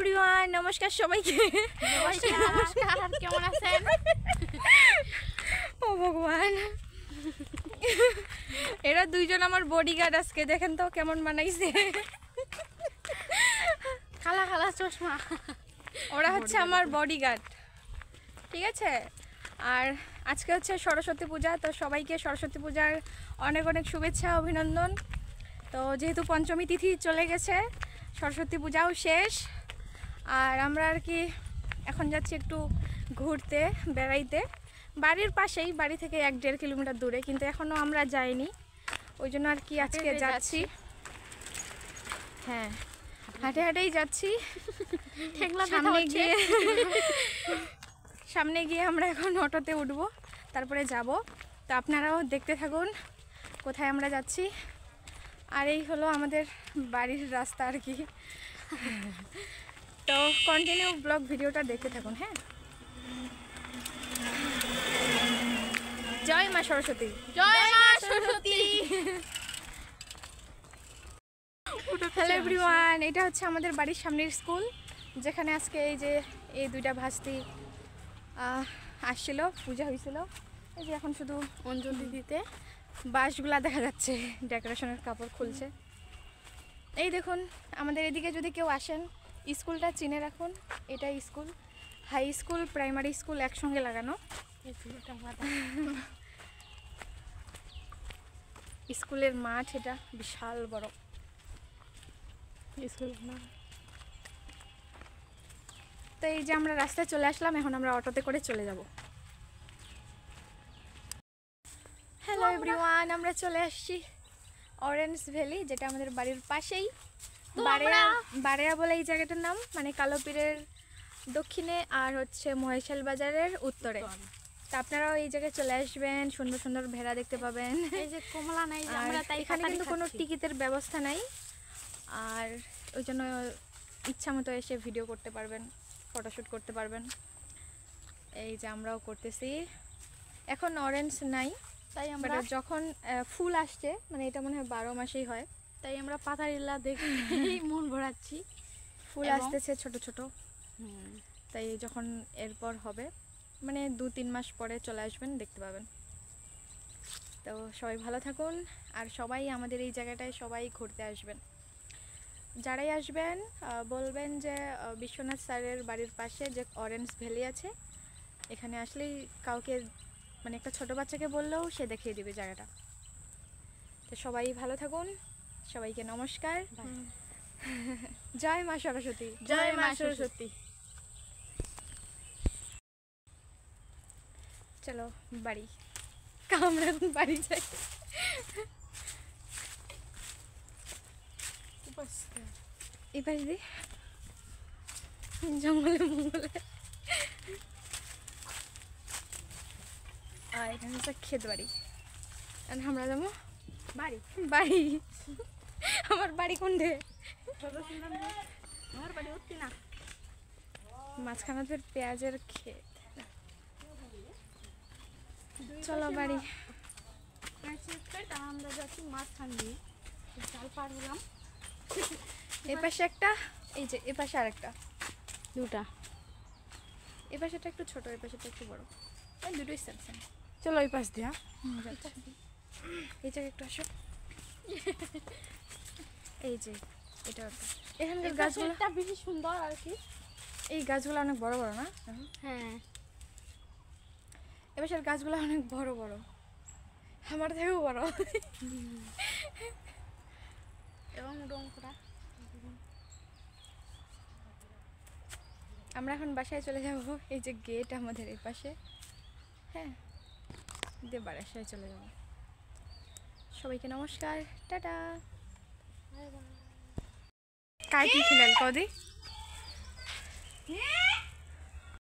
Everyone, নমস্কার সবাইকে। নমস্কার, কেমন আছেন? ও ভগবান, এরা দুইজন আমার বডিগার্ড। আজকে দেখেন তো কেমন বানাইছে, কালা কালা চশমা। ওরা হচ্ছে আমার বডিগার্ড, ঠিক আছে। আর আজকে হচ্ছে সরস্বতী পূজা, তো সবাইকে সরস্বতী পূজার অনেক অনেক শুভেচ্ছা, অভিনন্দন। তো যেহেতু পঞ্চমী তিথি চলে গেছে, সরস্বতী পূজাও শেষ, আর আমরা আর কি এখন যাচ্ছি একটু ঘুরতে, বেড়াইতে। বাড়ির পাশেই, বাড়ি থেকে 1-1.5 কিলোমিটার দূরে, কিন্তু এখনও আমরা যাইনি, ওই জন্য আর কি আজকে যাচ্ছি। হ্যাঁ, হাঁটে হাঁটেই যাচ্ছি। সামনে গিয়ে আমরা এখন অটোতে উঠবো, তারপরে যাব। তো আপনারাও দেখতে থাকুন কোথায় আমরা যাচ্ছি। আর এই হলো আমাদের বাড়ির রাস্তা আর কি। তো কন্টিনিউ ব্লগ ভিডিওটা দেখতে থাকুন। হ্যাঁ, জয় মা সরস্বতী, জয় মা সরস্বতী। হ্যালো এভরিওয়ান, এটা হচ্ছে আমাদের বাড়ির সামনের স্কুল, যেখানে আজকে এই যে এই দুইটা ভাস্তি আসছিল, পূজা হয়েছিল। এই যে এখন শুধু অঞ্জলি দিতে বাঁশগুলা দেখা যাচ্ছে, ডেকোরেশনের কাপড় খুলছে। এই দেখুন, আমাদের এদিকে যদি কেউ আসেন, স্কুলটা চিনে রাখুন। এটা school, high school, primary school একসঙ্গে লাগানো। স্কুলের মাঠ এটা বিশাল বড় স্কুল। তো এই যে আমরা রাস্তায় চলে আসলাম, এখন আমরা অটোতে করে চলে যাব। হ্যালো এভরিওয়ান, আমরা চলে আসছি অরেঞ্জ ভ্যালি, যেটা আমাদের বাড়ির পাশেই। বারেয়া বলে এই জায়গাটার নাম, মানে কালোপীরের দক্ষিণে আর হচ্ছে মহেশাল বাজারের উত্তরে। তা আপনারাও এই জায়গায় চলে আসবেন, সুন্দর সুন্দর ভেড়া দেখতে পাবেন। এই যে কমলা নাই, আমরা তাই এখানে কিন্তু কোনো টিকিটের ব্যবস্থা নাই, আর ওই জন্য ইচ্ছা মতো এসে ভিডিও করতে পারবেন, ফটোশ্যুট করতে পারবেন। এই যে আমরাও করতেছি। এখন অরেঞ্জ নাই, তাই আমরা যখন ফুল আসছে, মানে এটা মনে হয় 12 মাসেই হয়, তাই আমরা পাতারিল্লা দেখে মন ভরাচ্ছি। ফুল আসতেছে ছোট ছোট, তাই যখন এরপর হবে, মানে 2-3 মাস পরে চলে আসবেন, দেখতে পাবেন। তো সবাই ভালো থাকুন, আর সবাই আমাদের এই জায়গাটায় সবাই ঘুরতে আসবেন। যারাই আসবেন বলবেন যে বিশ্বনাথ স্যারের বাড়ির পাশে যে অরেঞ্জ ভ্যালি আছে, এখানে আসলেই কাউকে, মানে একটা ছোট বাচ্চাকে বললেও সে দেখিয়ে দিবে জায়গাটা। তো সবাই ভালো থাকুন, সবাইকে নমস্কার। জয় মা সরস্বতী, জয় মা সরস্বতী। চলো বাড়ি, আমরা এখন বাড়ি যাই। এই পাশ দিয়ে জঙ্গলে মঙ্গলে, আর এখানে হচ্ছে ক্ষেত বাড়ি। আমরা যাবো বাড়ি। বাড়ি আমার বাড়ি কোনটে? আমার বাড়ি উঠছি না, মাঝখানে ফের পেঁয়াজের ক্ষেত। চলো বাড়ি। আমরা যাচ্ছি মাঝখান দিয়ে, চাল পার হলাম। এই পাশে একটা, এই যে এ পাশে আরেকটা, দুটা। এ পাশেটা একটু ছোট, এই পাশেটা একটু বড়, দুটোই সেম সেম। চলো এই পাশ দিয়া, এই জায়গায় একটু আসো। এই যে এটা এখানকার গাছগুলো বেশি সুন্দর আর কি। এই গাছগুলো অনেক বড় বড় না? হ্যাঁ, এবার গাছগুলো অনেক বড় বড়, আমার থেকেও বড়, এবং রং করা। আমরা এখন বাসায় চলে যাব। এই যে গেট আমাদের এই পাশে, হ্যাঁ, দিয়ে বাসায় চলে যাব। সবাইকে নমস্কার, টাটা। কাই কি খিলাল কদি?